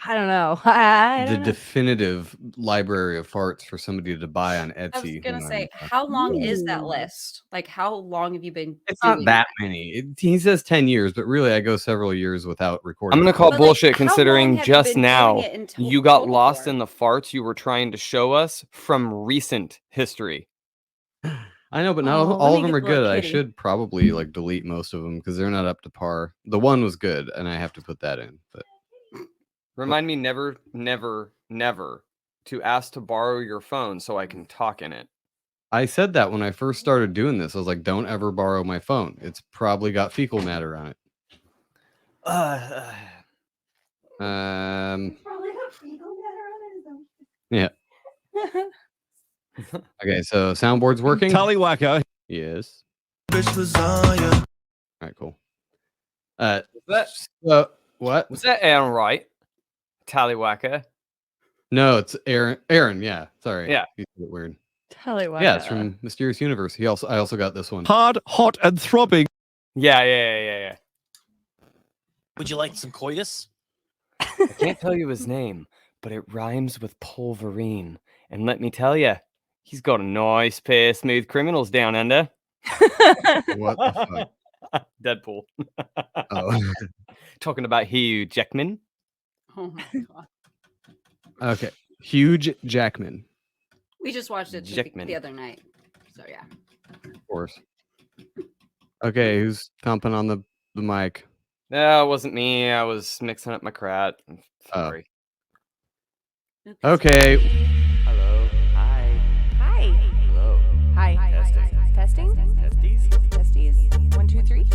I don't know. I the don't know. definitive library of farts for somebody to buy on I was Etsy. gonna when say, I'm, how long is that Ooh. list? Like, how long have you been It's doing not that that? many. He says 10 years, but really I go several years without recording. I'm gonna call But, bullshit how long considering have you just been now doing it in you got total lost for? in the farts you were trying to show us from recent history. I know, but not Oh, all let of me them get are the little good. I kitty. should probably like delete most of them because they're not up to par. The one was good, and I have to put that in. But Remind me never to ask to borrow your phone so I can talk in it. I said that when I first started doing this. I was like, "Don't ever borrow my phone. It's probably got fecal matter on it." Yeah. Okay, so soundboard's working. Tallywhacker. Yes. All right, cool. Was that What? was that Aaron Wright? Tallywhacker. No, it's Aaron. Aaron, yeah. Sorry. Yeah. He's a bit weird. Tallywhacker. Yeah, it's from Mysterious Universe. I also got this one. Hard, hot, and throbbing. Yeah. Would you like some coitus? I can't tell you his name, but it rhymes with Polverine. And let me tell you, he's got a nice pair of smooth criminals down under. What the fuck? Deadpool. Oh. Talking about Hugh Jackman. Oh my god. Okay. Huge Jackman. We just watched it Jackman. the other night. So yeah. Of course. Okay, who's thumping on the mic? No, it wasn't me. I was mixing up my crat. I'm sorry. Okay. Hello. Hi. Hi. Hello. Hi. Testing. Testing? Testes. Testes? 1, 2, 3.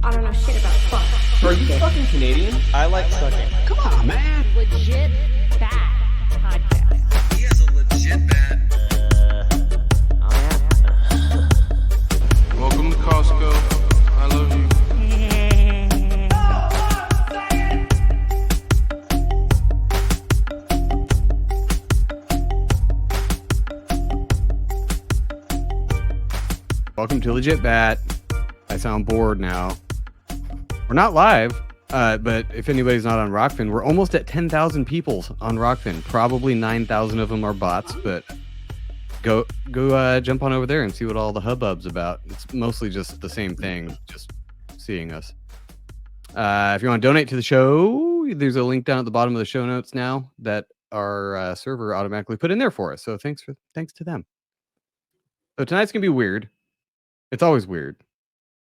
I don't know shit about fuck. Are you fucking Canadian? I like sucking. Come on, man. Legit bad podcast. He has a legit bat. Welcome to Costco. I love you. Welcome to Legit Bat. I sound bored now. We're not live, but if anybody's not on Rockfin, we're almost at 10,000 people on Rockfin. Probably 9,000 of them are bots, but go jump on over there and see what all the hubbub's about. It's mostly just the same thing, just seeing us. If you want to donate to the show, there's a link down at the bottom of the show notes now that our server automatically put in there for us. So thanks to them. So tonight's gonna be weird. It's always weird,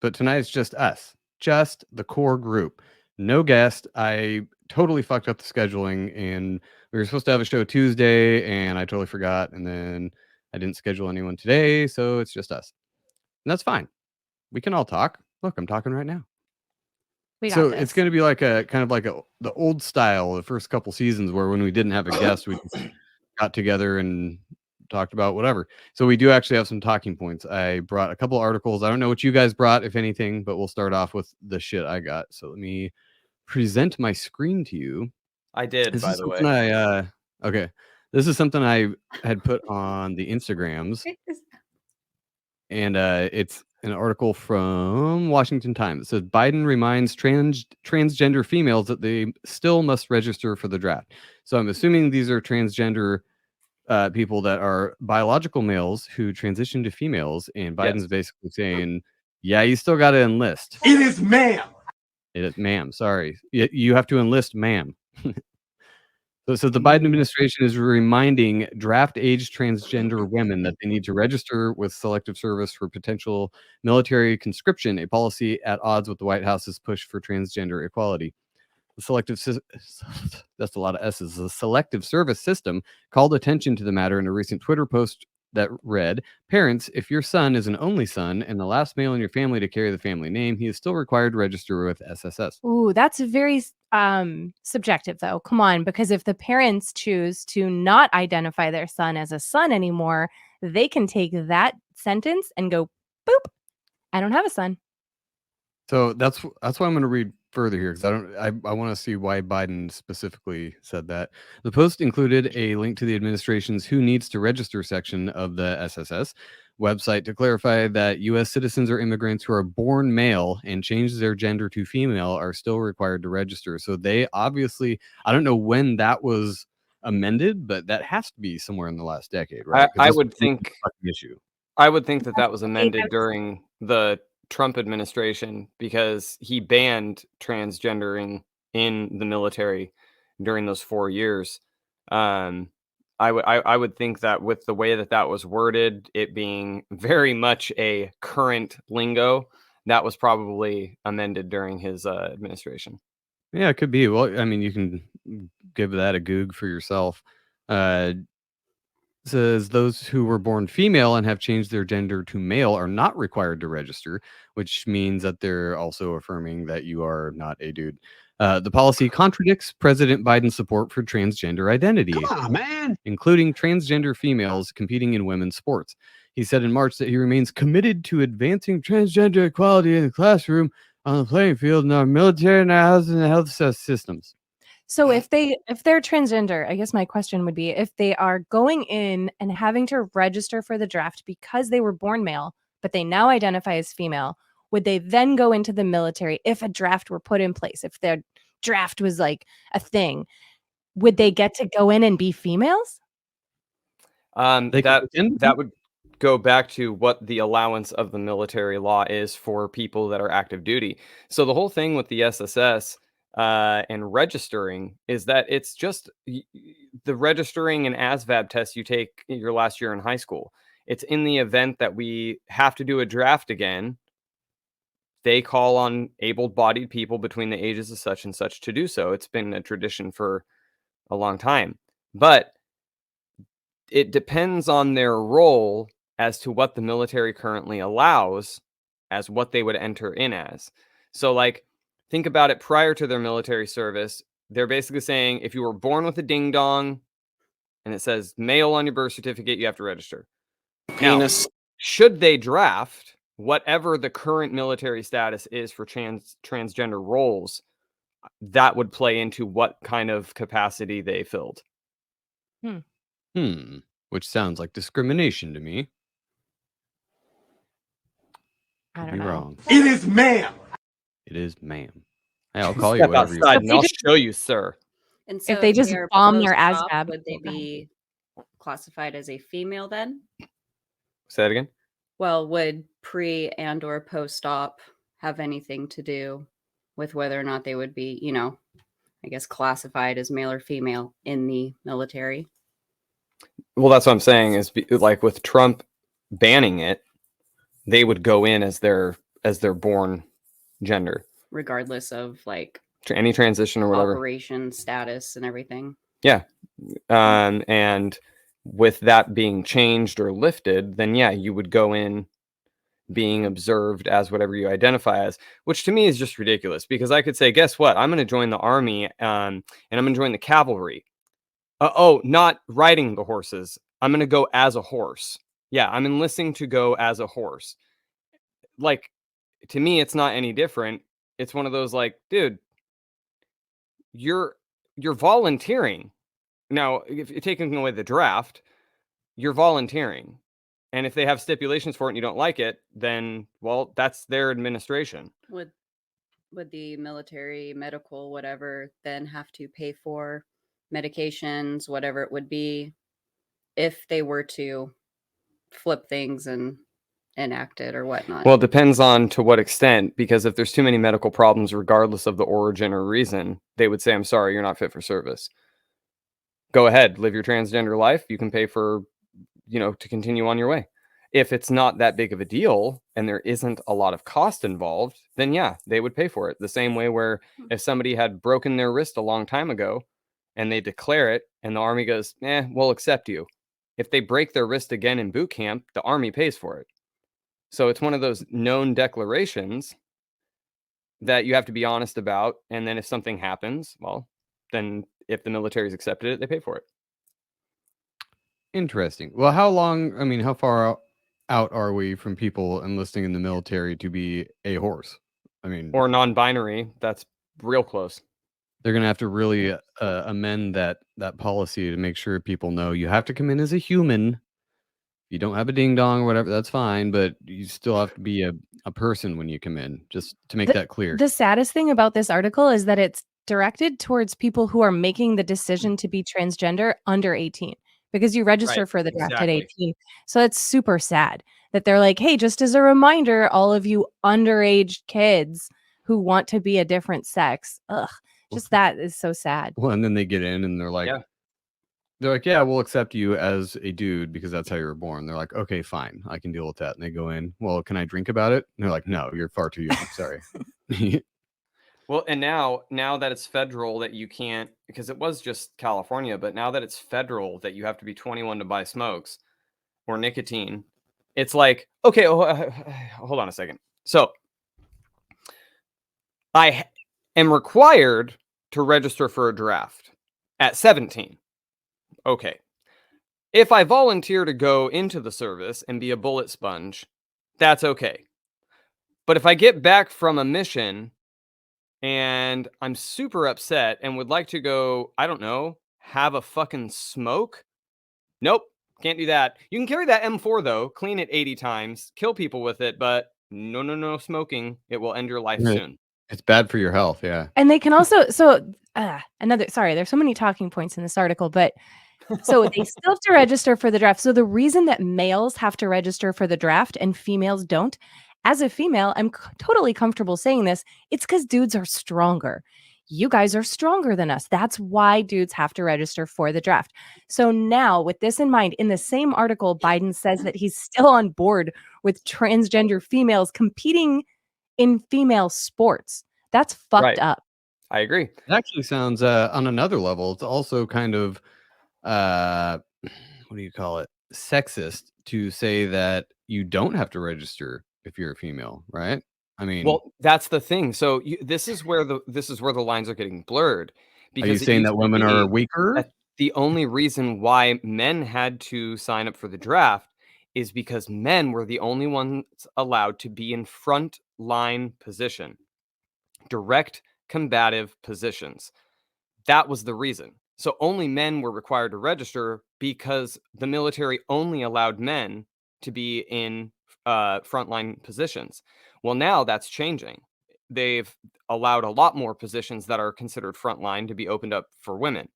but tonight it's just us, just the core group. No guest. I totally fucked up the scheduling, and we were supposed to have a show Tuesday, and I totally forgot, and then I didn't schedule anyone today, so it's just us. And that's fine. We can all talk. Look, I'm talking right now. We got So this. it's going to be like a kind of like the old style, the first couple seasons where when we didn't have a guest, we just got together and talked about whatever. So we do actually have some talking points. I brought a couple articles. I don't know what you guys brought, if anything, but we'll start off with the shit I got. So let me present my screen to you. I did, This by is the way. something okay. This is something I had put on the Instagrams, and it's an article from Washington Times. It says Biden reminds transgender females that they still must register for the draft. So I'm assuming these are transgender people that are biological males who transition to females, and Biden's basically saying, yeah, you still got to enlist. It is ma'am. It is ma'am. Sorry. You have to enlist ma'am. So the Biden administration is reminding draft-age transgender women that they need to register with Selective Service for potential military conscription, a policy at odds with the White House's push for transgender equality. The that's a lot of S's. The Selective Service system called attention to the matter in a recent Twitter post that read, "Parents, if your son is an only son and the last male in your family to carry the family name, he is still required to register with SSS." Ooh, that's very subjective, though. Come on, because if the parents choose to not identify their son as a son anymore, they can take that sentence and go, boop, I don't have a son. So that's why I'm going to read further here because I want to see why Biden specifically said that. The post included a link to the administration's Who Needs to Register section of the SSS website to clarify that U.S. citizens or immigrants who are born male and change their gender to female are still required to register. So they obviously, I don't know when that was amended, but that has to be somewhere in the last decade, right? 'Cause I this would was a think fucking issue. I would think that was I amended was- during the Trump administration because he banned transgendering in the military during those 4 years. I would think that with the way that was worded, it being very much a current lingo, that was probably amended during his administration. Yeah, it could be. Well, I mean, you can give that a goog for yourself. Says those who were born female and have changed their gender to male are not required to register, which means that they're also affirming that you are not a dude. The policy contradicts President Biden's support for transgender identity, Come on, man. including transgender females competing in women's sports. He said in March that he remains committed to advancing transgender equality in the classroom, on the playing field, in our military, and our housing and health systems. So if they're transgender, I guess my question would be if they are going in and having to register for the draft because they were born male, but they now identify as female, would they then go into the military if a draft were put in place? If their draft was like a thing, would they get to go in and be females? They That can- would go back to what the allowance of the military law is for people that are active duty. So the whole thing with the SSS and registering is that it's just the registering and ASVAB test you take your last year in high school. It's in the event that we have to do a draft again, they call on able-bodied people between the ages of such and such to do so. It's been a tradition for a long time. But it depends on their role as to what the military currently allows as what they would enter in as. So, like, think about it prior to their military service. They're basically saying if you were born with a ding dong and it says male on your birth certificate, you have to register. Penis. Now, should they draft whatever the current military status is for transgender roles, that would play into what kind of capacity they filled. Which sounds like discrimination to me. I Could don't be know. wrong. It is ma'am. It is ma'am. Hey, I'll call you Step whatever you outside want. and I'll show you, sir. And so they just are bomb their post-op, ASVAB, would they go ahead. be classified as a female then? Say that again. Well, would pre and or post-op have anything to do with whether or not they would be, I guess classified as male or female in the military? Well, that's what I'm saying is like with Trump banning it, they would go in as their born gender, Regardless of like any transition or whatever. operation status and everything. Yeah. And with that being changed or lifted, then yeah, you would go in being observed as whatever you identify as, which to me is just ridiculous because I could say, guess what? I'm going to join the army and I'm going to join the cavalry. Not riding the horses. I'm going to go as a horse. Yeah, I'm enlisting to go as a horse. Like, to me, it's not any different. It's one of those like, dude, you're volunteering. Now, if you're taking away the draft, you're volunteering. And if they have stipulations for it and you don't like it, then, well, that's their administration. Would the military, medical, whatever, then have to pay for medications, whatever it would be, if they were to flip things and enact it or whatnot? Well, it depends on to what extent, because if there's too many medical problems, regardless of the origin or reason, they would say, I'm sorry, you're not fit for service. Go ahead, live your transgender life. You can pay for, to continue on your way. If it's not that big of a deal and there isn't a lot of cost involved, then yeah, they would pay for it. The same way where if somebody had broken their wrist a long time ago and they declare it and the army goes, we'll accept you. If they break their wrist again in boot camp, the army pays for it. So it's one of those known declarations that you have to be honest about. And then if something happens, well, then if the military's accepted it, they pay for it. Interesting. Well, how far out are we from people enlisting in the military to be a horse? I mean, Or non-binary, that's real close. They're gonna have to really amend that policy to make sure people know you have to come in as a human. You don't have a ding dong or whatever, that's fine, but you still have to be a person when you come in, just to make that clear. The saddest thing about this article is that it's directed towards people who are making the decision to be transgender under 18 because you register Right, for the draft at exactly. 18. So it's super sad that they're like, hey, just as a reminder, all of you underage kids who want to be a different sex. Ugh, just that is so sad. Well, and then they get in and they're like, yeah, we'll accept you as a dude because that's how you were born. They're like, okay, fine, I can deal with that. And they go in, well, can I drink about it? And they're like, no, you're far too young. Sorry. Well, and now that it's federal that you can't, because it was just California, but now that it's federal that you have to be 21 to buy smokes or nicotine, it's like, okay, hold on a second. So I am required to register for a draft at 17. Okay. If I volunteer to go into the service and be a bullet sponge, that's okay. But if I get back from a mission and I'm super upset and would like to go, I don't know, have a fucking smoke, nope, can't do that. You can carry that M4 though, clean it 80 times, kill people with it, but no smoking. It will end your life soon. It's bad for your health, yeah. And they can also there's so many talking points in this article, but so they still have to register for the draft. So the reason that males have to register for the draft and females don't, as a female, I'm totally comfortable saying this, it's because dudes are stronger. You guys are stronger than us. That's why dudes have to register for the draft. So now, with this in mind, in the same article, Biden says that he's still on board with transgender females competing in female sports. That's fucked up. I agree. It actually sounds on another level, it's also kind of what do you call it? Sexist to say that you don't have to register if you're a female, right? I mean, well, that's the thing. So this is where the lines are getting blurred. Because are you saying that women are weaker? The only reason why men had to sign up for the draft is because men were the only ones allowed to be in front line position, direct combative positions. That was the reason. So only men were required to register because the military only allowed men to be in frontline positions. Well, now that's changing. They've allowed a lot more positions that are considered frontline to be opened up for women.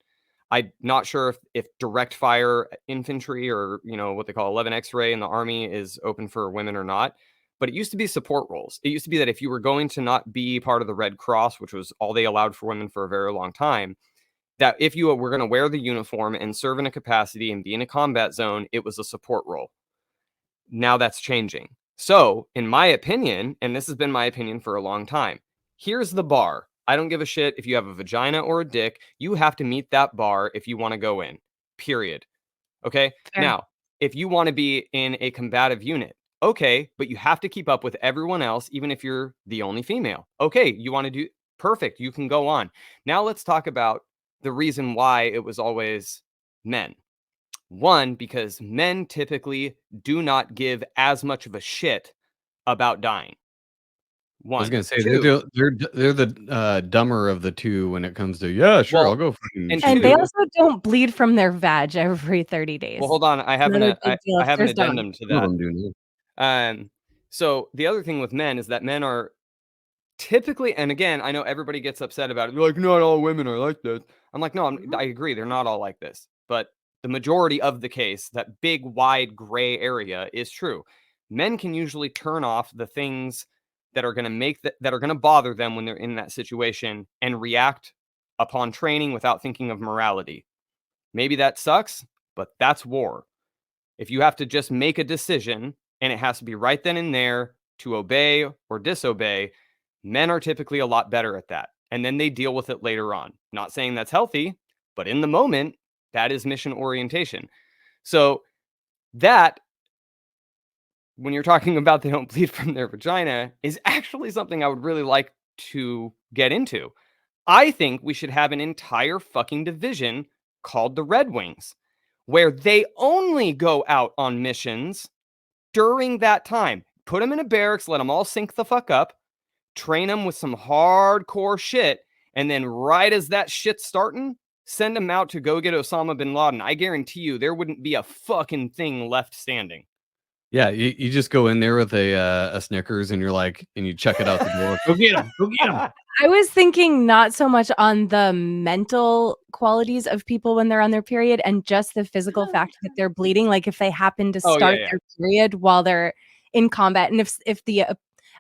I'm not sure if direct fire infantry or, what they call 11 X-ray in the Army is open for women or not. But it used to be support roles. It used to be that if you were going to not be part of the Red Cross, which was all they allowed for women for a very long time, that if you were going to wear the uniform and serve in a capacity and be in a combat zone, it was a support role. Now that's changing. So, in my opinion, and this has been my opinion for a long time, here's the bar. I don't give a shit if you have a vagina or a dick. You have to meet that bar if you want to go in, period. Okay? Fair. Now, if you want to be in a combative unit, okay, but you have to keep up with everyone else, even if you're the only female. Okay, you want to do perfect. You can go on. Now let's talk about the reason why it was always men. One, because men typically do not give as much of a shit about dying. One. I was gonna say they're the dumber of the two when it comes to sure, I'll go. And they also don't bleed from their vag every 30 days. Well, hold on, I have an addendum to that. So the other thing with men is that men are typically, and again, I know everybody gets upset about it. They're like, not all women are like this. I'm like, no, I agree, they're not all like this, but the majority of the case, that big wide gray area, is true. Men can usually turn off the things that are going to bother them when they're in that situation and react upon training without thinking of morality. Maybe that sucks, but that's war. If you have to just make a decision and it has to be right then and there to obey or disobey, men are typically a lot better at that. And then they deal with it later on. Not saying that's healthy, but in the moment, that is mission orientation. So that, when you're talking about they don't bleed from their vagina, is actually something I would really like to get into. I think we should have an entire fucking division called the Red Wings, where they only go out on missions during that time. Put them in a barracks, let them all sync the fuck up, train them with some hardcore shit, And then right as that shit's starting, send them out to go get Osama bin Laden. I guarantee you there wouldn't be a fucking thing left standing. Yeah, you just go in there with a Snickers and you're like, and you check it out the door. Go get him. Go get him. I was thinking not so much on the mental qualities of people when they're on their period and just the physical fact that they're bleeding. Like if they happen to Oh, yeah, start yeah. their period while they're in combat, and if the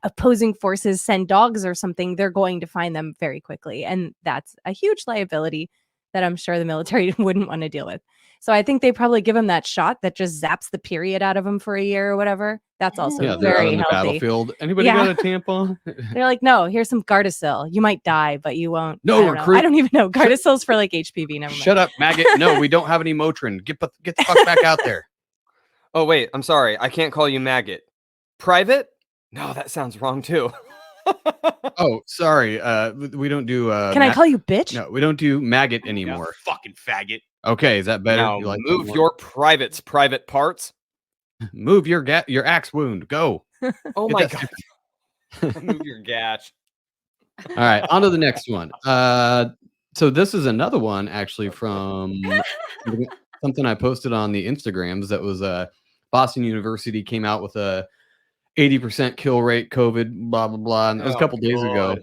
opposing forces send dogs or something, they're going to find them very quickly, and that's a huge liability that I'm sure the military wouldn't want to deal with. So I think they probably give them that shot that just zaps the period out of them for a year or whatever. That's also Yeah, they're out very on the healthy. battlefield. Anybody Yeah. got a tampon? They're like, no, here's some Gardasil. You might die, but you won't. No, I don't know. recruit. I don't even know. Gardasil's for like HPV. Never mind. Shut up, maggot. No, we don't have any Motrin. Get the fuck back out there. Oh, wait, I'm sorry. I can't call you maggot. Private? No, that sounds wrong too. Oh, sorry. We don't do. Can I call you bitch? No, we don't do maggot anymore. Fucking faggot. Okay, is that better? Now You like move that your private's private parts. more? Move your axe wound. Go. Oh Get my that god. Move your gatch. All right, on to the next one. So this is another one actually from something I posted on the Instagrams. That was Boston University came out with a 80% kill rate COVID, blah blah blah, and it was a couple days ago.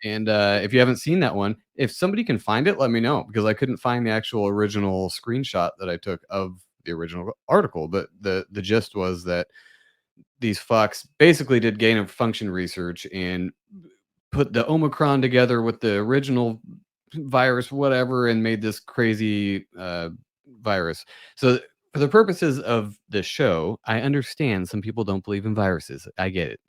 And if you haven't seen that one, if somebody can find it, let me know, because I couldn't find the actual original screenshot that I took of the original article. But the gist was that these fucks basically did gain of function research and put the Omicron together with the original virus, whatever, and made this crazy virus. So for the purposes of the show, I understand some people don't believe in viruses. I get it.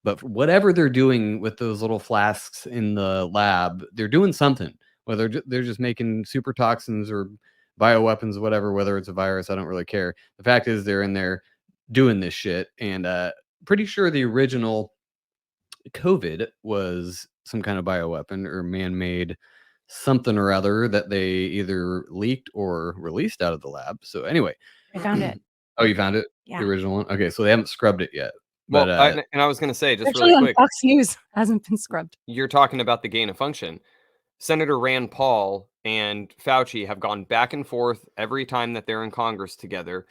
But for whatever they're doing with those little flasks in the lab, they're doing something. Whether they're just making super toxins or bioweapons, whatever, whether it's a virus, I don't really care. The fact is they're in there doing this shit. And pretty sure the original COVID was some kind of bioweapon or man-made something or other that they either leaked or released out of the lab. So anyway, I found it. oh, you found it? Yeah. The original one? Okay, so they haven't scrubbed it yet. Well, But I was going to say, just Actually, really on quick, Fox News hasn't been scrubbed. you're talking about the gain of function. Senator Rand Paul and Fauci have gone back and forth every time that they're in Congress together.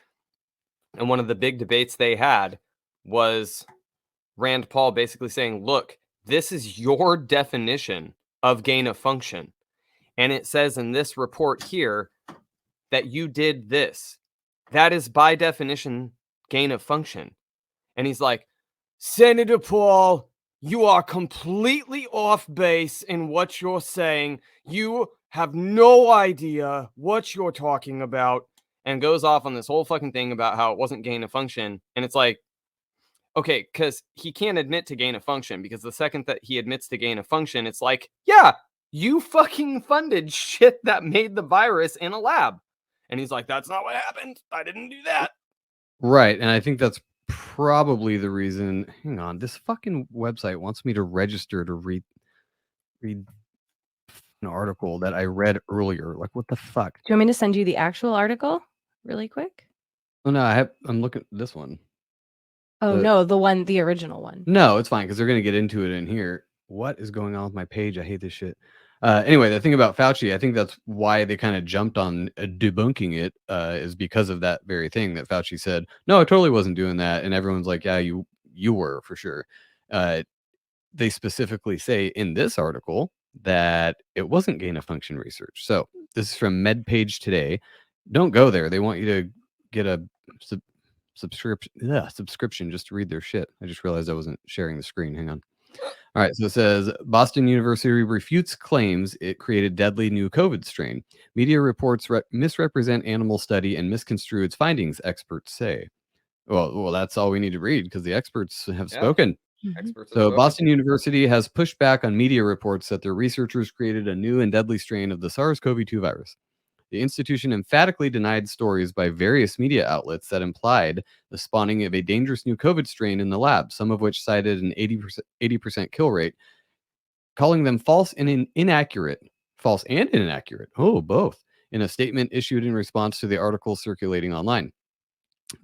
And one of the big debates they had was Rand Paul basically saying, look, this is your definition of gain of function. And it says in this report here that you did this. That is by definition gain of function. And he's like, Senator Paul, you are completely off base in what you're saying. You have no idea what you're talking about. And goes off on this whole fucking thing about how it wasn't gain of function. And it's like, okay, because he can't admit to gain of function, because the second that he admits to gain of function, it's like, yeah, you fucking funded shit that made the virus in a lab. And he's like, that's not what happened. I didn't do that. right, and I think that's probably the reason. Hang on, this fucking website wants me to register to read an article that I read earlier. Like, what the fuck? Do you want me to send you the actual article really quick? Oh no, I'm looking at this one. Oh, no, the original one. No, it's fine, because they're going to get into it in here. What is going on with my page? I hate this shit. Anyway, the thing about Fauci, I think that's why they kind of jumped on debunking it, is because of that very thing that Fauci said. No, I totally wasn't doing that, and everyone's like, yeah, you were for sure. They specifically say in this article that it wasn't gain of function research. So this is from MedPage Today. Don't go there. They want you to get a subscription just to read their shit. I just realized I wasn't sharing the screen. Hang on. All right, so it says Boston University refutes claims it created deadly new COVID strain. Media reports misrepresent animal study and misconstrue its findings, experts say. Well, that's all we need to read, because the experts have spoken. Experts have So spoken. Boston University has pushed back on media reports that their researchers created a new and deadly strain of the SARS-CoV-2 virus. The institution emphatically denied stories by various media outlets that implied the spawning of a dangerous new COVID strain in the lab, some of which cited an 80% kill rate, calling them false and inaccurate. False and inaccurate. Oh, both. In a statement issued in response to the article circulating online.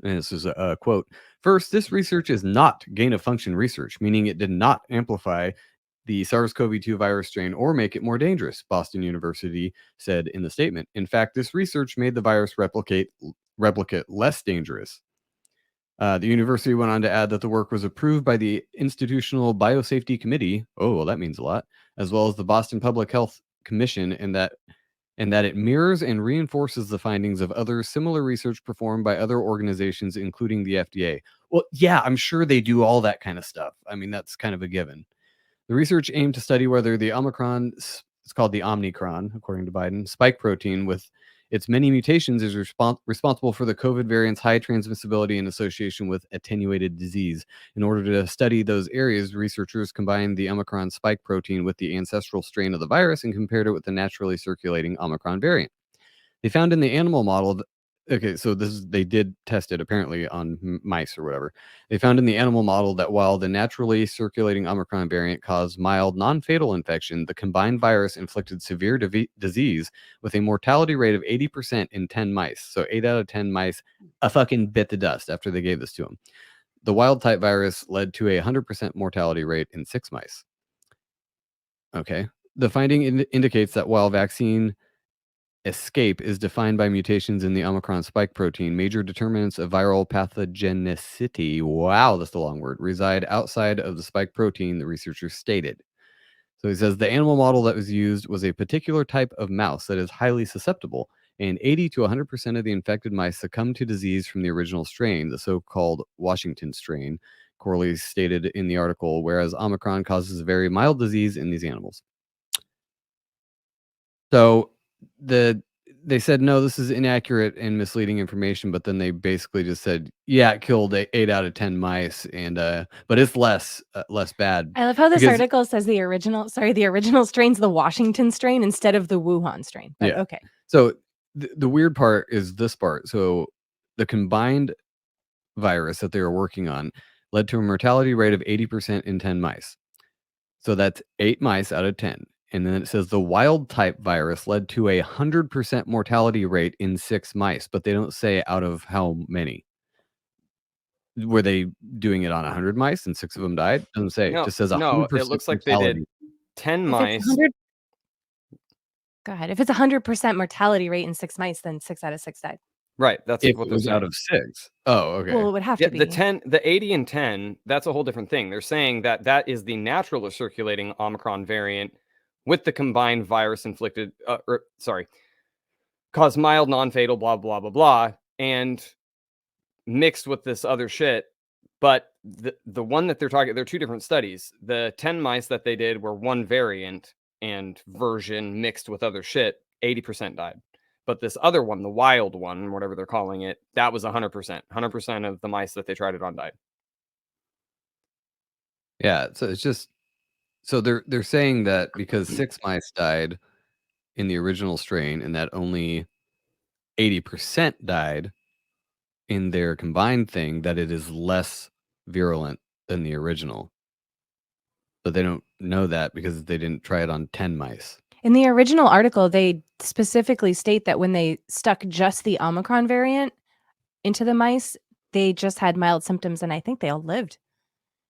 And this is a quote. First, this research is not gain of function research, meaning it did not amplify the SARS-CoV-2 virus strain or make it more dangerous, Boston University said in the statement. In fact, this research made the virus replicate less dangerous. The university went on to add that the work was approved by the Institutional Biosafety Committee. Oh, well, that means a lot, as well as the Boston Public Health Commission, and that it mirrors and reinforces the findings of other similar research performed by other organizations, including the FDA. Well, yeah, I'm sure they do all that kind of stuff. I mean, that's kind of a given. The research aimed to study whether the Omicron, it's called the Omicron, according to Biden, spike protein with its many mutations is responsible for the COVID variant's high transmissibility in association with attenuated disease. In order to study those areas, researchers combined the Omicron spike protein with the ancestral strain of the virus and compared it with the naturally circulating Omicron variant. They found in the animal model okay, so they did test it apparently on mice or whatever. They found in the animal model that while the naturally circulating Omicron variant caused mild non-fatal infection, the combined virus inflicted severe disease with a mortality rate of 80% in 10 mice. So 8 out of 10 mice fucking bit the dust after they gave this to them. The wild type virus led to a 100% mortality rate in 6 mice. Okay. The finding indicates that while vaccine escape is defined by mutations in the Omicron spike protein, major determinants of viral pathogenicity, wow, that's the long word, reside outside of the spike protein, the researchers stated. So he says the animal model that was used was a particular type of mouse that is highly susceptible, and 80 to 100% of the infected mice succumbed to disease from the original strain, the so-called Washington strain, Corley stated in the article, whereas Omicron causes very mild disease in these animals. So they said, no, this is inaccurate and misleading information, but then they basically just said, yeah, it killed 8 out of 10 mice, and but it's less bad. I love how this because- article says the original strain's the Washington strain instead of the Wuhan strain. But Yeah. okay. So the weird part is this part. So the combined virus that they were working on led to a mortality rate of 80% in 10 mice. So that's 8 mice out of 10. And then it says the wild type virus led to a 100% mortality rate in 6 mice, but they don't say out of how many. Were they doing it on 100 mice and 6 of them died? Doesn't say. It just says 100% No, it looks like they did mortality. 10 If it's mice. 100 Go ahead. If it's 100% mortality rate in 6 mice, then 6 out of 6 died. Right, that's If what it they're was saying. out of 6. Oh, okay. Well, it would have Yeah, to be. the 80 and 10, that's a whole different thing. They're saying that is the natural or circulating Omicron variant with the combined virus inflicted, caused mild, non-fatal, blah, blah, blah, blah, and mixed with this other shit. But the one that they're talking, they're 2 different studies. The 10 mice that they did were one variant and version mixed with other shit, 80% died. But this other one, the wild one, whatever they're calling it, that was 100%. 100% of the mice that they tried it on died. Yeah, so it's just so they're saying that because 6 mice died in the original strain and that only 80% died in their combined thing, that it is less virulent than the original. But they don't know that because they didn't try it on 10 mice. In the original article, they specifically state that when they stuck just the Omicron variant into the mice, they just had mild symptoms, and I think they all lived.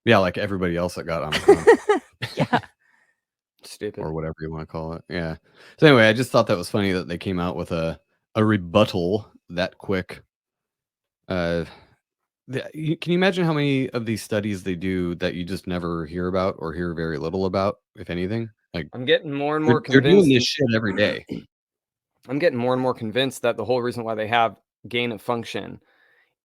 Yeah, like everybody else that got Omicron. Yeah. Stupid. Or whatever you want to call it. Yeah. So anyway, I just thought that was funny that they came out with a rebuttal that quick. Can you imagine how many of these studies they do that you just never hear about or hear very little about, if anything? Like I'm getting more and more they're doing convinced. this shit every day. I'm getting more and more convinced that the whole reason why they have gain of function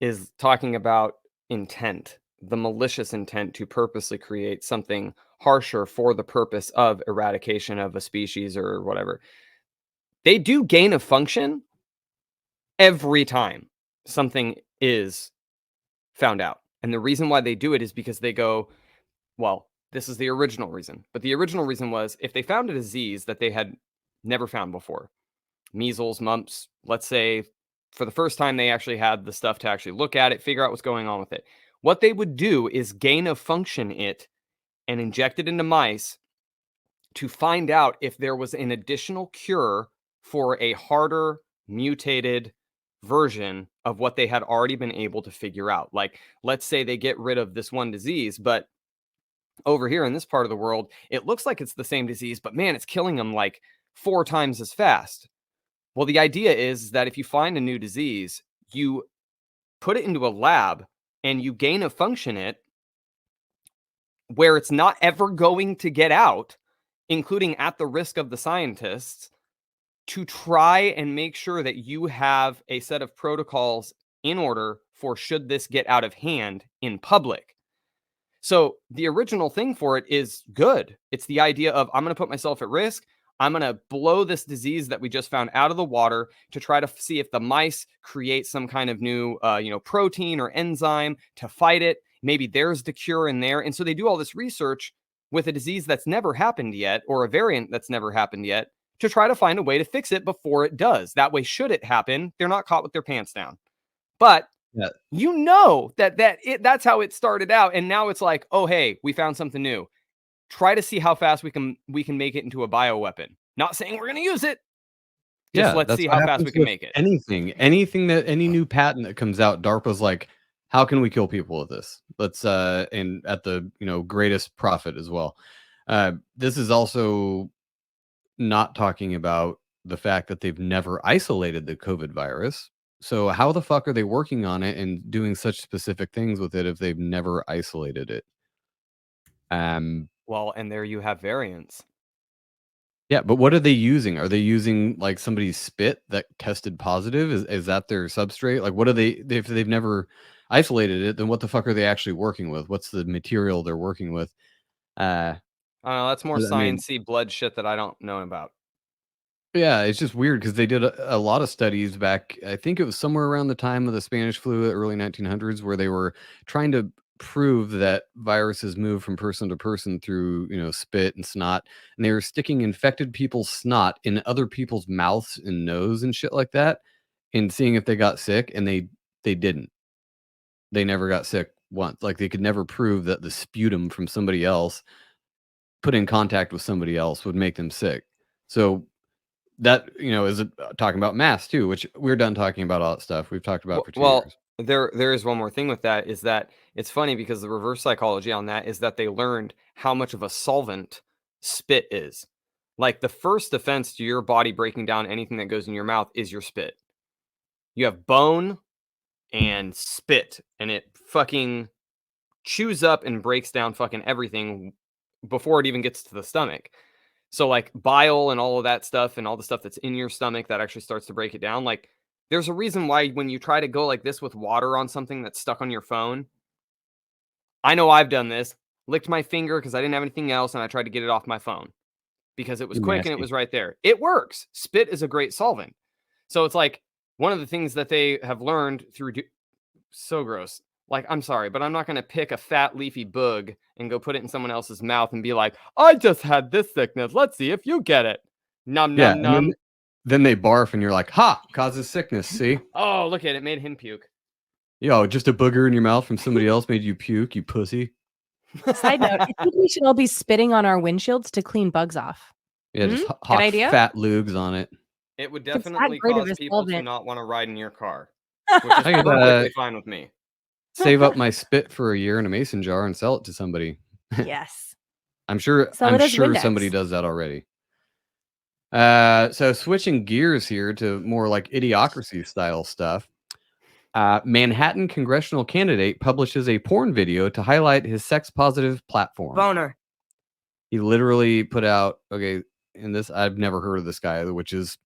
is talking about intent, the malicious intent to purposely create something harsher for the purpose of eradication of a species or whatever. They do gain of function every time something is found out. And the reason why they do it is because they go, well, this is the original reason. But the original reason was if they found a disease that they had never found before, measles, mumps, let's say for the first time they actually had the stuff to actually look at it, figure out what's going on with it. What they would do is gain of function it and inject it into mice to find out if there was an additional cure for a harder mutated version of what they had already been able to figure out. Like, let's say they get rid of this one disease, but over here in this part of the world, it looks like it's the same disease, but man, it's killing them like 4 times as fast. Well, the idea is that if you find a new disease, you put it into a lab and you gain a function it where it's not ever going to get out, including at the risk of the scientists, to try and make sure that you have a set of protocols in order for should this get out of hand in public. So the original thing for it is good. It's the idea of I'm going to put myself at risk. I'm going to blow this disease that we just found out of the water to try to see if the mice create some kind of new, protein or enzyme to fight it. Maybe there's the cure in there. And so they do all this research with a disease that's never happened yet, or a variant that's never happened yet, to try to find a way to fix it before it does. That way, should it happen, they're not caught with their pants down. But Yeah. you know that's how it started out, and now it's like, oh hey, we found something new. Try to see how fast we can make it into a bioweapon. Not saying we're going to use it. Just let's see how fast we can make it. Anything that any new patent that comes out, DARPA's like, how can we kill people with this? Let's and at the greatest profit as well. This is also not talking about the fact that they've never isolated the COVID virus. So how the fuck are they working on it and doing such specific things with it if they've never isolated it? Well, and there you have variants. Yeah, but what are they using? Are they using like somebody's spit that tested positive? Is that their substrate? Like, what are they? If they've never isolated it, then what the fuck are they actually working with? What's the material they're working with? I don't know. That's more I mean- sciencey blood shit that I don't know about. Yeah, it's just weird because they did a lot of studies back. I think it was somewhere around the time of the Spanish flu, the early 1900s, where they were trying to prove that viruses move from person to person through spit and snot, and they were sticking infected people's snot in other people's mouths and nose and shit like that, and seeing if they got sick, and they didn't. They never got sick once. Like, they could never prove that the sputum from somebody else put in contact with somebody else would make them sick. So that is talking about masks too, which we're done talking about all that stuff we've talked about for 2 years. There is one more thing with that, is that it's funny because the reverse psychology on that is that they learned how much of a solvent spit is. Like, the first defense to your body breaking down anything that goes in your mouth is your spit. You have bone and spit, and it fucking chews up and breaks down fucking everything before it even gets to the stomach. So like bile and all of that stuff and all the stuff that's in your stomach that actually starts to break it down. Like, there's a reason why when you try to go like this with water on something that's stuck on your phone, I know I've done this, licked my finger because I didn't have anything else, and I tried to get it off my phone because it was quick and it was right there. It works. Spit is a great solvent. So it's like one of the things that they have learned through so gross. Like, I'm sorry, but I'm not going to pick a fat leafy bug and go put it in someone else's mouth and be like, I just had this sickness. Let's see if you get it. Num, Yeah, num, num. then they barf and you're like, ha, causes sickness. See? Oh, look at it. Made him puke. Yo, just a booger in your mouth from somebody else made you puke, you pussy. Side note, I think we should all be spitting on our windshields to clean bugs off. Yeah, just Good hot idea. fat lugs on it. It would It's not definitely great of cause a people to solvent. not want to ride in your car, which is I could, perfectly fine with me. Save up my spit for a year in a mason jar and sell it to somebody. Yes. I'm sure Sell it as Windex. somebody does that already. So switching gears here to more like Idiocracy style stuff. Manhattan congressional candidate publishes a porn video to highlight his sex positive platform. Boner. He literally put out, okay, in this, I've never heard of this guy, which is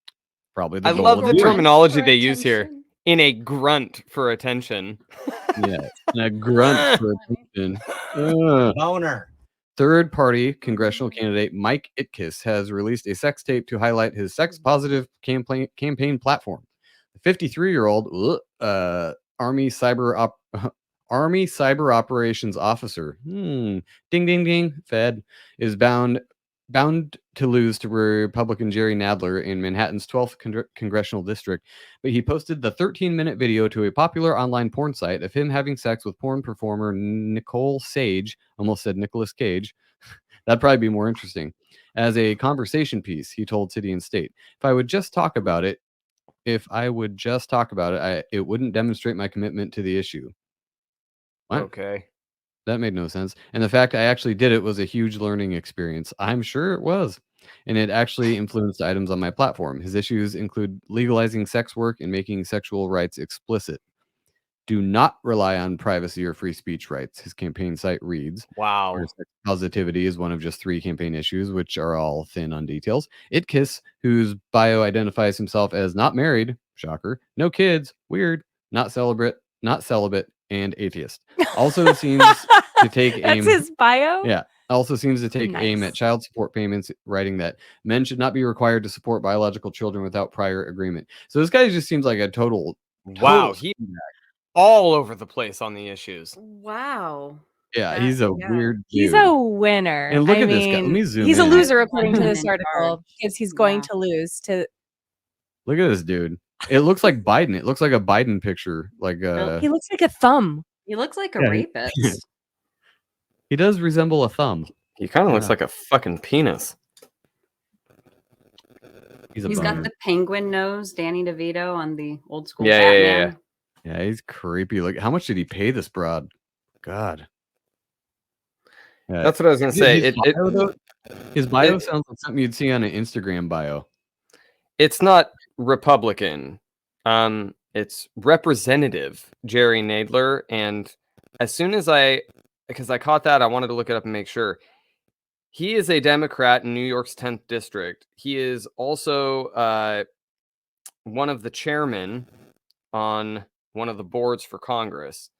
probably the I goal love of the doing it. terminology they use here. In a grunt for attention. Yeah, and a grunt for attention. Boner. Third-party congressional candidate Mike Itkis has released a sex tape to highlight his sex-positive campaign platform. The 53-year-old Army Cyber Operations Officer, ding ding ding, Fed, is bound to lose to Republican Jerry Nadler in Manhattan's 12th congressional district, but he posted the 13-minute video to a popular online porn site of him having sex with porn performer Nicole Sage, almost said Nicolas Cage. That'd probably be more interesting. As a conversation piece, he told City and State, if I would just talk about it, it wouldn't demonstrate my commitment to the issue. What? Okay. That made no sense. And the fact I actually did it was a huge learning experience. I'm sure it was. And it actually influenced items on my platform. His issues include legalizing sex work and making sexual rights explicit. Do not rely on privacy or free speech rights, his campaign site reads. Wow. Where sex positivity is one of just 3 campaign issues, which are all thin on details. Itkiss, whose bio identifies himself as not married, shocker, no kids, weird, not celibate, and atheist. Also seems to take aim. That's his bio? Yeah. Also seems to take aim at Nice. child support payments, writing that men should not be required to support biological children without prior agreement. So this guy just seems like a total Wow, total he all over the place on the issues. Wow. Yeah, he's a yeah. weird dude. He's a winner. And look I at this guy. Let mean, me zoom he's a in. loser I according to want him this in article charge. because he's going Yeah. to lose to. Look at this dude. It looks like Biden. It looks like a Biden picture. Like He looks like a thumb. He looks like a Yeah, rapist. he does resemble a thumb. He kind of looks Yeah. like a fucking penis. He's a He's bummer. got the penguin nose, Danny DeVito on the old school Yeah, yeah, Batman. yeah, Yeah, he's creepy. Look, how much did he pay this broad? God. That's what I was gonna say. His bio it- sounds like something you'd see on an Instagram bio. It's not Republican. It's Representative Jerry Nadler. And as soon as because I caught that, I wanted to look it up and make sure. He is a Democrat in New York's 10th district. He is also one of the chairmen on one of the boards for Congress.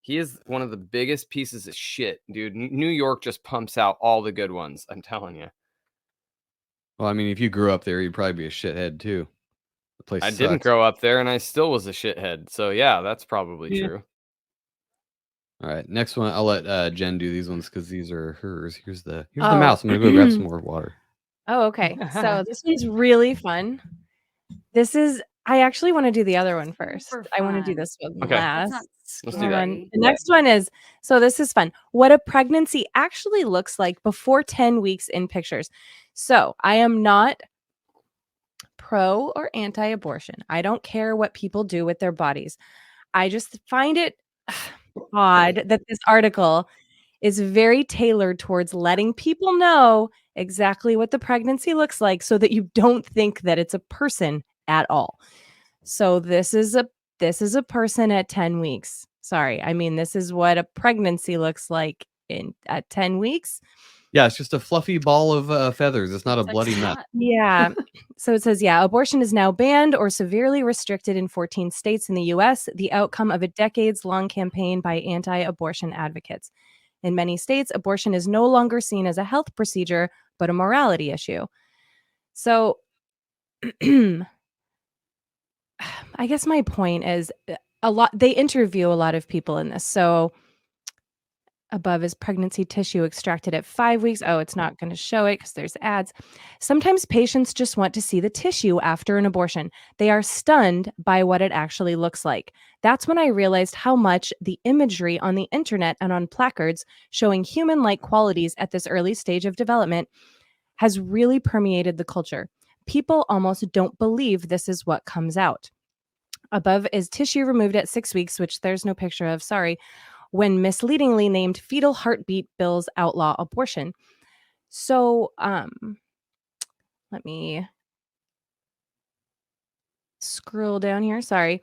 He is one of the biggest pieces of shit, dude. New York just pumps out all the good ones. I'm telling you. Well, I mean, if you grew up there, you'd probably be a shithead too. The place I didn't sucks. grow up there, and I still was a shithead. So yeah, that's probably true. All right, next one. I'll let Jen do these ones because these are hers. Here's the Oh. mouse. I'm gonna go grab some more water. Oh, okay. So this one's really fun. I actually want to do the other one first. Super I want to do fun. this one Okay. last. That's not Let's do that. scary. The next one is, so this is fun. What a pregnancy actually looks like before 10 weeks in pictures. So I am not pro or anti-abortion. I don't care what people do with their bodies. I just find it odd that this article is very tailored towards letting people know exactly what the pregnancy looks like so that you don't think that it's a person at all. So this is a person at 10 weeks. Sorry. I mean, this is what a pregnancy looks like at 10 weeks. Yeah, it's just a fluffy ball of feathers. It's not It's a like bloody snot. nut. Yeah. So it says, abortion is now banned or severely restricted in 14 states in the US, the outcome of a decades-long campaign by anti-abortion advocates. In many states, abortion is no longer seen as a health procedure, but a morality issue. So I guess my point is they interview a lot of people in this. So above is pregnancy tissue extracted at 5 weeks. Oh, it's not going to show it because there's ads. Sometimes patients just want to see the tissue after an abortion. They are stunned by what it actually looks like. That's when I realized how much the imagery on the internet and on placards showing human-like qualities at this early stage of development has really permeated the culture. People almost don't believe this is what comes out. Above is tissue removed at 6 weeks, which there's no picture of, sorry, when misleadingly named fetal heartbeat bills outlaw abortion. So, let me scroll down here. Sorry.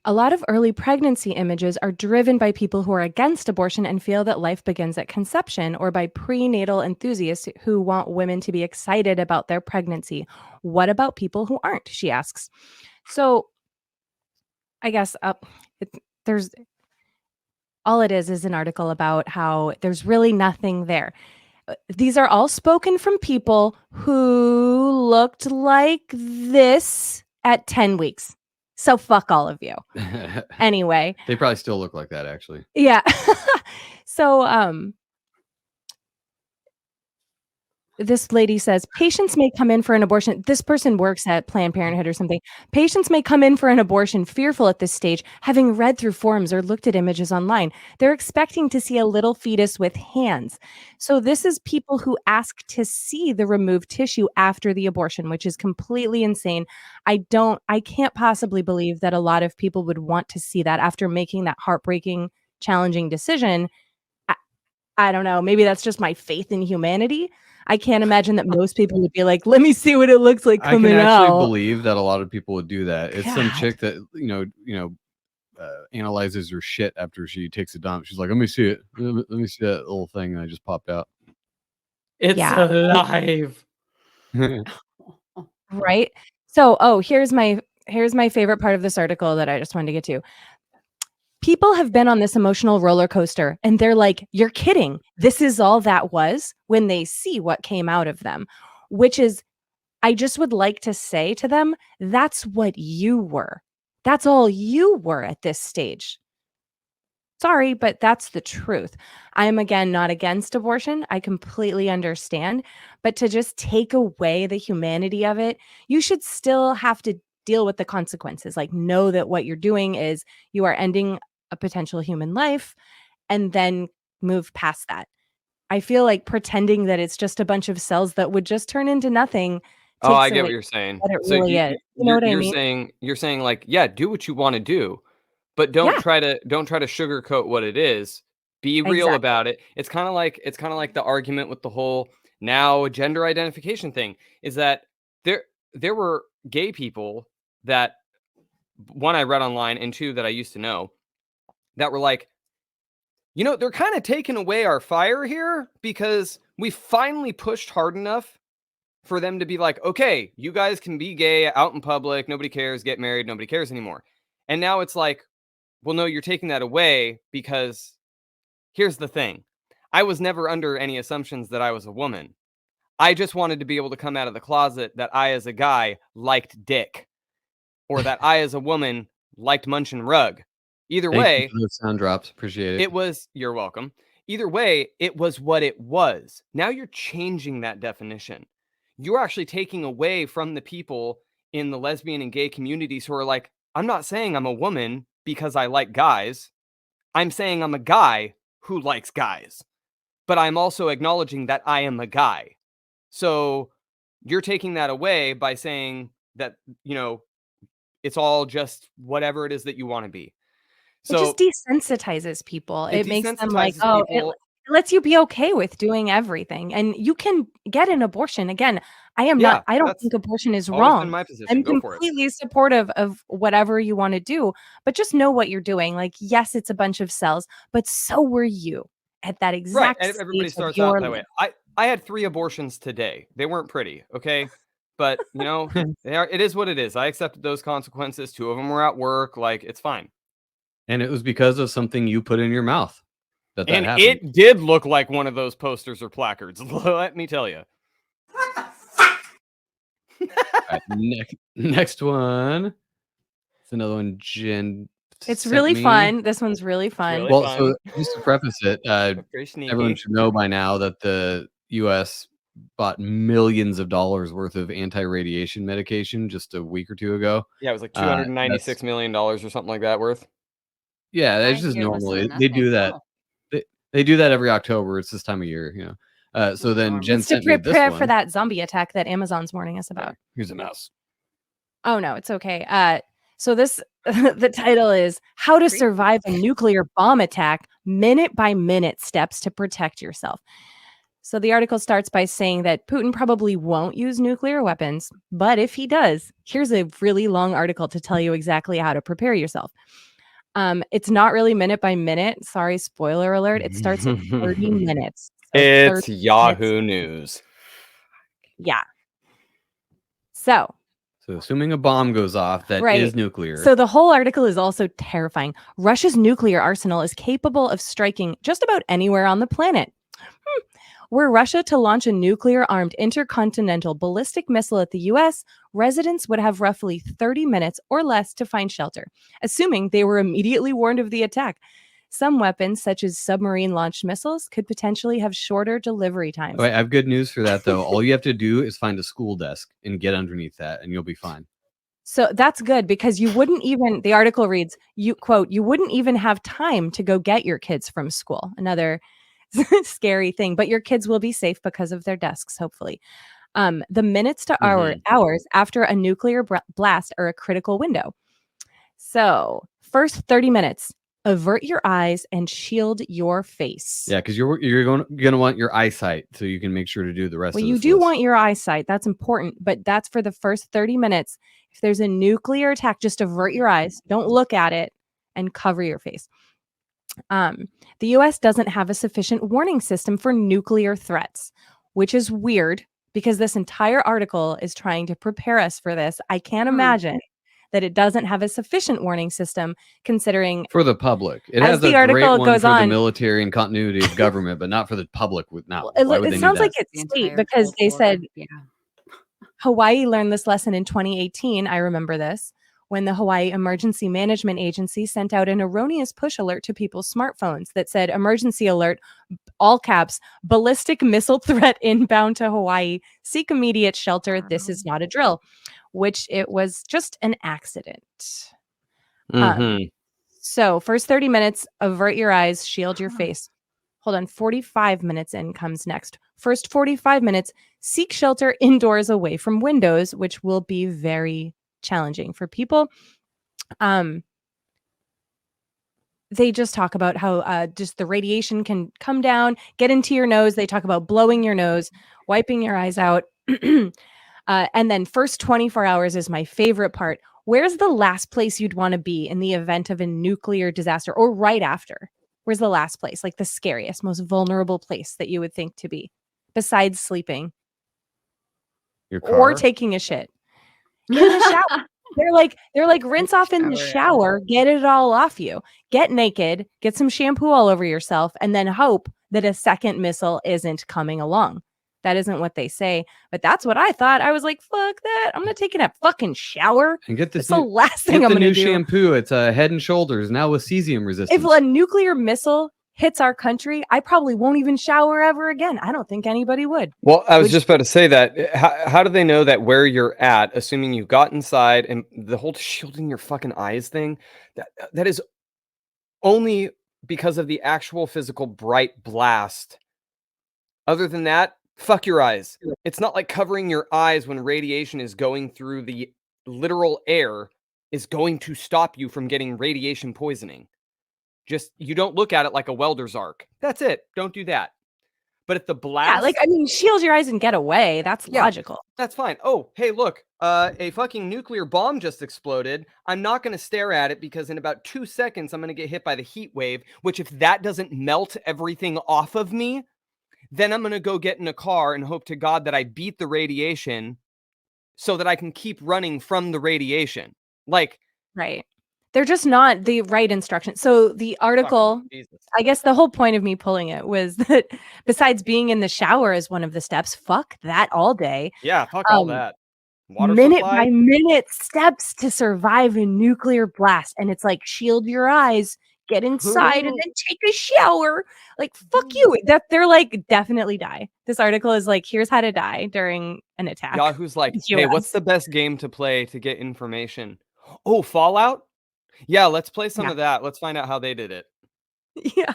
A lot of early pregnancy images are driven by people who are against abortion and feel that life begins at conception, or by prenatal enthusiasts who want women to be excited about their pregnancy. What about people who aren't? She asks. So, I guess there's all it is an article about how there's really nothing there. These are all spoken from people who looked like this at 10 weeks. So fuck all of you. Anyway. They probably still look like that, actually. Yeah. So, this lady says, patients may come in for an abortion. This person works at Planned Parenthood or something. Patients may come in for an abortion fearful at this stage, having read through forums or looked at images online. They're expecting to see a little fetus with hands. So this is people who ask to see the removed tissue after the abortion, which is completely insane. I can't possibly believe that a lot of people would want to see that after making that heartbreaking challenging decision. I don't know. Maybe that's just my faith in humanity. I can't imagine that most people would be like, let me see what it looks like I can coming actually out. believe that a lot of people would do that. It's some God. chick that analyzes her shit after she takes a dump. She's like, let me see it. Let me see that little thing that just popped out. It's Yeah. alive. Right. So, here's my favorite part of this article that I just wanted to get to. People have been on this emotional roller coaster and they're like, you're kidding. This is all that was, when they see what came out of them, which is, I just would like to say to them, that's what you were. That's all you were at this stage. Sorry, but that's the truth. I am, again, not against abortion. I completely understand. But to just take away the humanity of it, you should still have to deal with the consequences. Like, know that what you're doing is you are ending a potential human life, and then move past that. I feel like pretending that it's just a bunch of cells that would just turn into nothing Oh, I takes get away what you're saying. what it So really is. You know what I mean? you're saying like, yeah, do what you want to do, but Yeah, don't try to sugarcoat what it is. Be real exactly. about it. It's kind of like the argument with the whole now gender identification thing is that there were gay people that, one, I read online, and two, that I used to know, that were like, they're kind of taking away our fire here because we finally pushed hard enough for them to be like, okay, you guys can be gay out in public. Nobody cares. Get married. Nobody cares anymore. And now it's like, well, no, you're taking that away because here's the thing. I was never under any assumptions that I was a woman. I just wanted to be able to come out of the closet that I, as a guy, liked dick, or that I, as a woman, liked munching rug. Either Thank you way, for those sound drops. Appreciate it. you're welcome. Either way, it was what it was. Now you're changing that definition. You're actually taking away from the people in the lesbian and gay communities who are like, I'm not saying I'm a woman because I like guys. I'm saying I'm a guy who likes guys. But I'm also acknowledging that I am a guy. So you're taking that away by saying that, it's all just whatever it is that you want to be. It just So desensitizes people. it It makes them like, desensitizes oh, it people. lets you be okay with doing everything, and you can get an abortion. Again, Yeah, I don't that's think abortion is always been wrong. my position. I'm Go for it. completely supportive of whatever you wanna do, but just know what you're doing. Like, yes, it's a bunch of cells, but so were you at that Right, exact and everybody stage of starts out your that life. way. I had 3 abortions today. They weren't pretty, okay? But, it is what it is. I accepted those consequences. 2 of them were at work, like, it's fine. And it was because of something you put in your mouth that And happened. it did look like one of those posters or placards, let me tell you. All right, next one. It's another one Jen It's sent really me. fun. This one's really fun. really Well, fun. so just to preface it, Very sneaky. everyone should know by now that the U.S. bought millions of dollars worth of anti-radiation medication just a week or two ago. Yeah, it was like That's $296 million or something like that worth. yeah, I that's just hear listen normal. to They do nothing. that. Oh, They do that every October. It's this time of year, So then normal. Jen It's to sent me this prepare for one. that zombie attack that Amazon's warning us about. Here's a mouse. Oh, no, it's okay. So this the title is How to Creepy. Survive a Nuclear Bomb Attack, Minute by Minute Steps to Protect Yourself. So the article starts by saying that Putin probably won't use nuclear weapons, but if he does, here's a really long article to tell you exactly how to prepare yourself. It's not really minute by minute. Sorry, spoiler alert. It starts at 30 minutes. So 30 It's minutes. Yahoo News. Yeah. So assuming a bomb goes off that is Right. nuclear. So the whole article is also terrifying. Russia's nuclear arsenal is capable of striking just about anywhere on the planet. Were Russia to launch a nuclear-armed intercontinental ballistic missile at the U.S., residents would have roughly 30 minutes or less to find shelter, assuming they were immediately warned of the attack. Some weapons, such as submarine-launched missiles, could potentially have shorter delivery times. Wait, I have good news for that, though. All you have to do is find a school desk and get underneath that, and you'll be fine. So that's good because you wouldn't even, the article reads, you quote, you wouldn't even have time to go get your kids from school. Another scary thing, but your kids will be safe because of their desks, hopefully. The minutes to hours after a nuclear blast are a critical window. So first 30 minutes, avert your eyes and shield your face. Yeah, because you're gonna want your eyesight so you can make sure to do the rest Well, of you this do list. want your eyesight. That's important, but that's for the first 30 minutes. If there's a nuclear attack, just avert your eyes, don't look at it, and cover your face. The US doesn't have a sufficient warning system for nuclear threats, which is weird because this entire article is trying to prepare us for this. I can't imagine that it doesn't have a sufficient warning system considering For the public. It as has the a great article one goes for the on, military and continuity of government, but not for the public. well, Why would it they need sounds like that? The it's state entire because Cold they War. said Yeah. Hawaii learned this lesson in 2018. I remember this when the Hawaii Emergency Management Agency sent out an erroneous push alert to people's smartphones that said emergency alert, all caps, ballistic missile threat inbound to Hawaii. Seek immediate shelter. This is not a drill, which it was just an accident. Mhm. So first 30 minutes, avert your eyes, shield your face. Hold on, 45 minutes in comes next. First 45 minutes, seek shelter indoors away from windows, which will be very challenging for people. They just talk about how just the radiation can come down, get into your nose. They talk about blowing your nose, wiping your eyes out. And then first 24 hours is my favorite part. Where's the last place you'd want to be in the event of a nuclear disaster or right after? Where's the last place, like the scariest, most vulnerable place that you would think to be besides sleeping Your car? or taking a shit? In the shower. They're like rinse off in the Shower. shower, get it all off you. Get naked, get some shampoo all over yourself, and then hope that a second missile isn't coming along. That isn't what they say, but that's what I thought. I was like, fuck that. I'm not taking a fucking shower. And get this That's the last thing get I'm the going to new do. shampoo. It's Head and Shoulders now with cesium resistance. If a nuclear missile hits our country, I probably won't even shower ever again. I don't think anybody would. Well, I was Which- just about to say that. How do they know that where you're at, assuming you got inside and the whole shielding your fucking eyes thing, that is only because of the actual physical bright blast. Other than that, fuck your eyes. It's not like covering your eyes when radiation is going through the literal air is going to stop you from getting radiation poisoning. Just, you don't look at it like a welder's arc. That's it. Don't do that. But if the blast... Yeah, like, I mean, shield your eyes and get away. That's logical. That's fine. Oh, hey, look, a fucking nuclear bomb just exploded. I'm not going to stare at it because in about 2 seconds, I'm going to get hit by the heat wave, which if that doesn't melt everything off of me, then I'm going to go get in a car and hope to God that I beat the radiation so that I can keep running from the radiation. Like, Right. They're just not the right instructions. So the article, fucking Jesus. I guess the whole point of me pulling it was that besides being in the shower as one of the steps, fuck that all day. Yeah, fuck all that. Water Minute supply? by minute steps to survive a nuclear blast. And it's like, shield your eyes, get inside, and then take a shower. Like, fuck you. That they're like, definitely die. This article is like, here's how to die during an attack. Yahoo's like, It's hey, US. what's the best game to play to get information? Oh, Fallout? Yeah, let's play some of that. Let's find out how they did it. Yeah.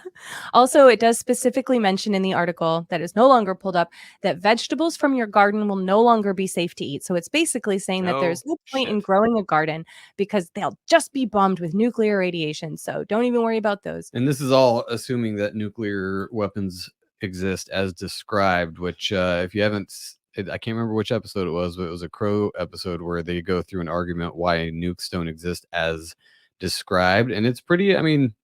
Also, it does specifically mention in the article that is no longer pulled up that vegetables from your garden will no longer be safe to eat. So it's basically saying that there's no point in growing a garden because they'll just be bombed with nuclear radiation. So don't even worry about those. And this is all assuming that nuclear weapons exist as described, which if you haven't, I can't remember which episode it was, but it was a Crow episode where they go through an argument why nukes don't exist as described. And it's pretty, I mean,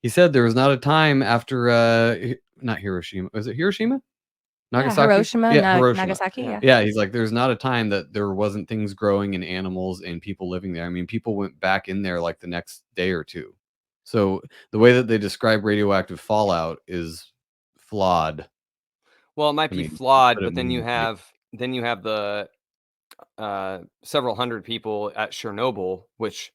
he said there was not a time after, not Hiroshima. Was it Hiroshima? Nagasaki? Hiroshima, Hiroshima. Nagasaki. Yeah. Yeah, he's like, there's not a time that there wasn't things growing and animals and people living there. I mean, people went back in there like the next day or two. So the way that they describe radioactive fallout is flawed. Well, it might be flawed, but then you have the several hundred people at Chernobyl, which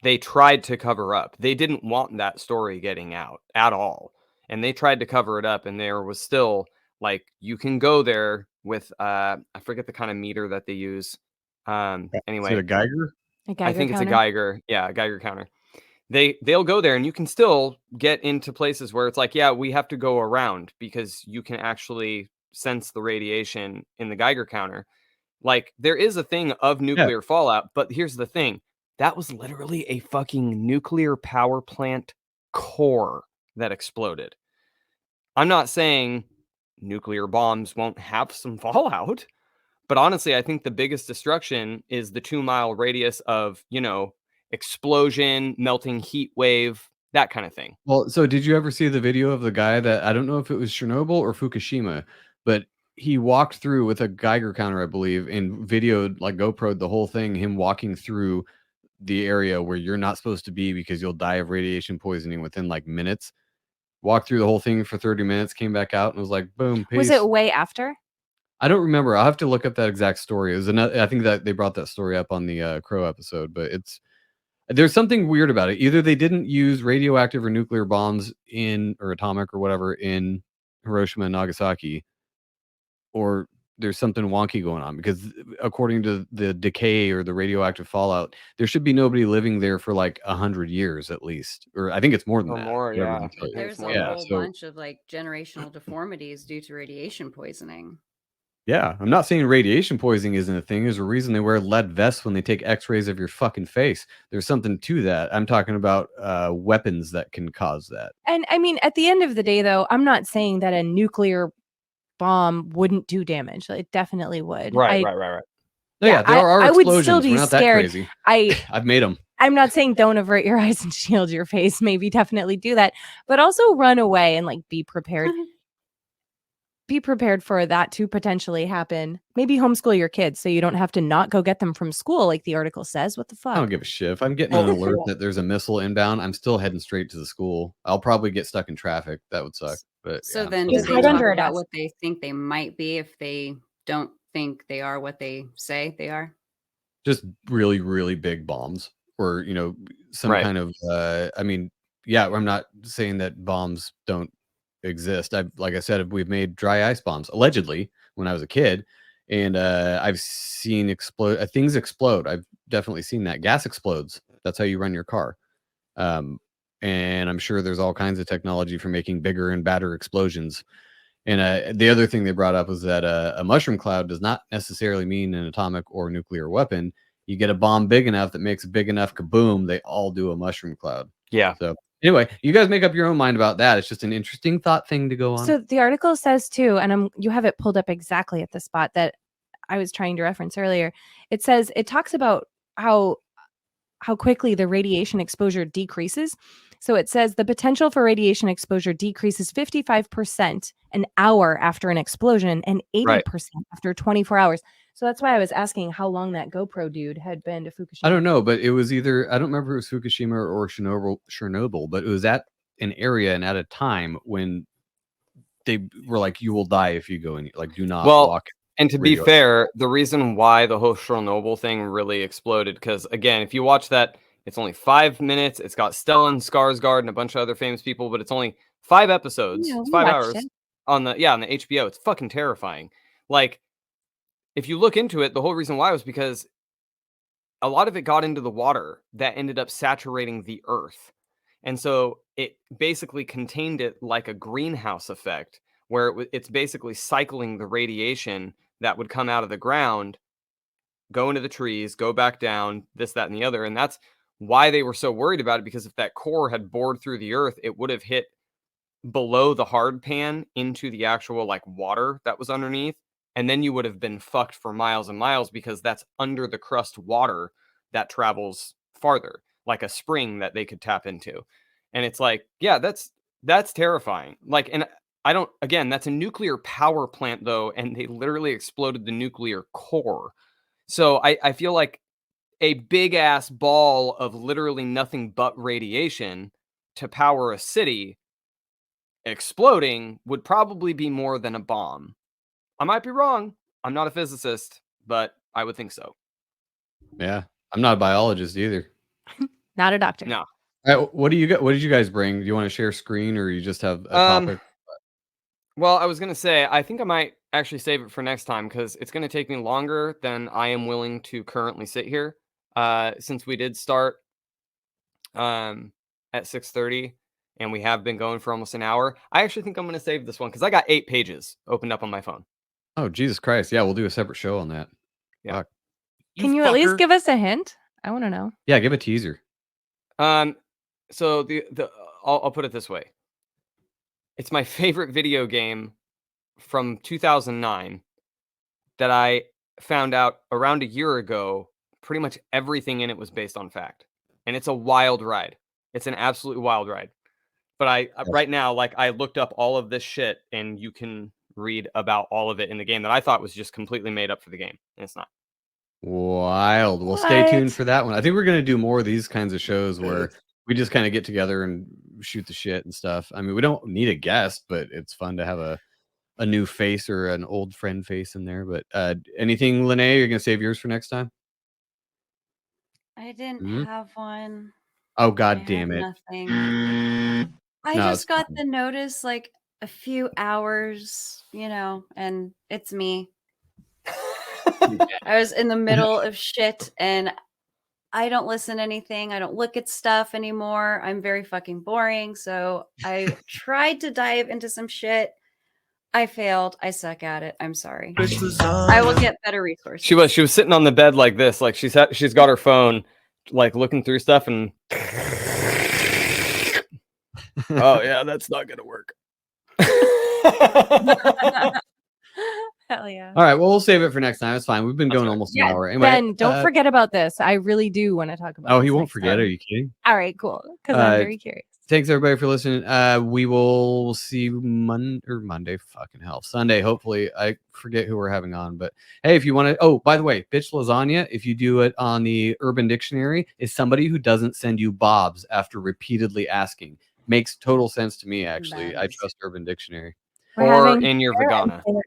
they tried to cover up. They didn't want that story getting out at all. And they tried to cover it up, and there was still, like, you can go there with, I forget the kind of meter that they use. Anyway. Is it a Geiger? I think it's a Geiger. Yeah, a Geiger counter. They'll go there, and you can still get into places where it's like, yeah, we have to go around because you can actually sense the radiation in the Geiger counter. Like, there is a thing of nuclear fallout, but here's the thing. That was literally a fucking nuclear power plant core that exploded. I'm not saying nuclear bombs won't have some fallout, but honestly, I think the biggest destruction is the 2-mile radius of, explosion, melting heat wave, that kind of thing. Well, so did you ever see the video of the guy that I don't know if it was Chernobyl or Fukushima, but he walked through with a Geiger counter, I believe, and videoed like GoPro'd the whole thing, him walking through the area where you're not supposed to be because you'll die of radiation poisoning within like minutes. Walked through the whole thing for 30 minutes, came back out and was like, boom, peace. Was it way after? I don't remember. I'll have to look up that exact story. It was another, I think that they brought that story up on the Crow episode, but there's something weird about it. Either they didn't use radioactive or nuclear bombs or atomic or whatever in Hiroshima and Nagasaki, or there's something wonky going on, because according to the decay or the radioactive fallout, there should be nobody living there for like 100 years at least, or I think it's more than Or that. more, whatever yeah. they tell you. There's a Yeah, whole so bunch of like generational deformities due to radiation poisoning. yeah, I'm not saying radiation poisoning isn't a thing. There's a reason they wear lead vests when they take x-rays of your fucking face. There's something to that. I'm talking about weapons that can cause that. And I mean, at the end of the day, though, I'm not saying that a nuclear bomb wouldn't do damage. It definitely would. Right. No, Yeah, there are I would explosions. still be We're not that scared. crazy. I I've made them. I'm not saying don't avert your eyes and shield your face. Maybe definitely do that, but also run away and like be prepared. Be prepared for that to potentially happen. Maybe homeschool your kids so you don't have to not go get them from school, like the article says. What the fuck? I don't give a shit. If I'm getting an alert that there's a missile inbound, I'm still heading straight to the school. I'll probably get stuck in traffic. That would suck. But So yeah, I'm then still do Just they hide talk under a about desk. what they think they might be if they don't think they are what they say they are? just really, really big bombs, or some Right. kind of I mean, yeah, I'm not saying that bombs don't exist. Like I said, we've made dry ice bombs allegedly when I was a kid, and I've seen things explode. I've definitely seen that. Gas explodes. That's how you run your car. And I'm sure there's all kinds of technology for making bigger and badder explosions. And the other thing they brought up was that a mushroom cloud does not necessarily mean an atomic or nuclear weapon. You get a bomb big enough that makes a big enough kaboom, they all do a mushroom cloud. Yeah. So anyway, you guys make up your own mind about that. It's just an interesting thought thing to go on. So the article says too, and you have it pulled up exactly at the spot that I was trying to reference earlier. It says it talks about how quickly the radiation exposure decreases. So it says the potential for radiation exposure decreases 55% an hour after an explosion and 80% after 24 hours. So that's why I was asking how long that GoPro dude had been to Fukushima. I don't know, but it was either, I don't remember if it was Fukushima or Chernobyl, but it was at an area and at a time when they were like, you will die if you go in, like, do not walk. And to be fair, the reason why the whole Chernobyl thing really exploded, because again, if you watch that, it's only 5 minutes. It's got Stellan Skarsgård and a bunch of other famous people, but it's only 5 episodes. Yeah, it's we 5 watched hours it. on the HBO. It's fucking terrifying. Like, if you look into it, the whole reason why was because a lot of it got into the water that ended up saturating the earth. And so it basically contained it like a greenhouse effect, where it's basically cycling the radiation that would come out of the ground, go into the trees, go back down, this, that, and the other. And that's why they were so worried about it, because if that core had bored through the earth, it would have hit below the hard pan into the actual like water that was underneath. And then you would have been fucked for miles and miles, because that's under the crust water that travels farther, like a spring that they could tap into. And it's like, yeah, that's terrifying. Like, and again, that's a nuclear power plant though, and they literally exploded the nuclear core. So I feel like a big ass ball of literally nothing but radiation to power a city exploding would probably be more than a bomb. I might be wrong. I'm not a physicist, but I would think so. Yeah, I'm not a biologist either. Not a doctor. No. What did you guys bring? Do you want to share screen, or you just have a topic? Well, I was going to say, I think I might actually save it for next time, because it's going to take me longer than I am willing to currently sit here. Since we did start at 6:30 and we have been going for almost an hour, I actually think I'm going to save this one because I got 8 pages opened up on my phone. Oh, Jesus Christ. Yeah, we'll do a separate show on that. Yeah. Fuck. Can you at least give us a hint I want to know. Yeah, give a teaser. So I'll put it this way. It's my favorite video game from 2009 that I found out around a year ago. Pretty much everything in it was based on fact, and it's a wild ride. It's an absolute wild ride. But right now, like, I looked up all of this shit, and you can read about all of it in the game that I thought was just completely made up for the game, and it's not. Wild. Well, stay tuned What? for that one. I think we're going to do more of these kinds of shows where we just kind of get together and shoot the shit and stuff. I mean, we don't need a guest, but it's fun to have a new face or an old friend face in there. But anything, Lene, you're going to save yours for next time? I didn't Mhm. have one. Oh, I God have damn it. nothing. I No, just it's got fine. the notice like a few hours, and it's me. I was in the middle of shit and I don't listen to anything. I don't look at stuff anymore. I'm very fucking boring. So I tried to dive into some shit. I failed. I suck at it. I'm sorry. I will get better resources. She was sitting on the bed like this, like she's got her phone, like looking through stuff, and oh yeah, that's not gonna work. Hell yeah. All right. Well, we'll save it for next time. It's fine. We've been That's going right. almost an Yeah, hour. Anyway, Ben, don't forget about this. I really do want to talk about Oh, this he won't next forget. time. Are you kidding? All right, cool. Because I'm very curious. Thanks everybody for listening. We will see you Monday. Fucking hell, Sunday. Hopefully, I forget who we're having on, but hey, if you want to. Oh, by the way, bitch lasagna. If you do it on the Urban Dictionary, is somebody who doesn't send you bobs after repeatedly asking. Makes total sense to me. Actually, I Nice. trust Urban Dictionary. We're Or having in your Hatter and vagina. Taylor-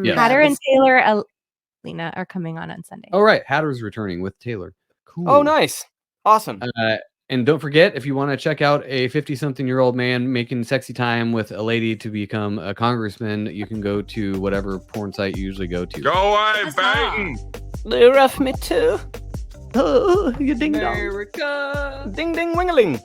Yes. Hatter and Taylor Lena are coming on Sunday. Oh right, Hatter's returning with Taylor. Cool. Oh, nice, awesome. And don't forget, if you want to check out a 50-something-year-old man making sexy time with a lady to become a congressman, you can go to whatever porn site you usually go to. Go away, Huzzah. baby. They rough me too. Oh, you ding dong. America. Ding ding wingaling.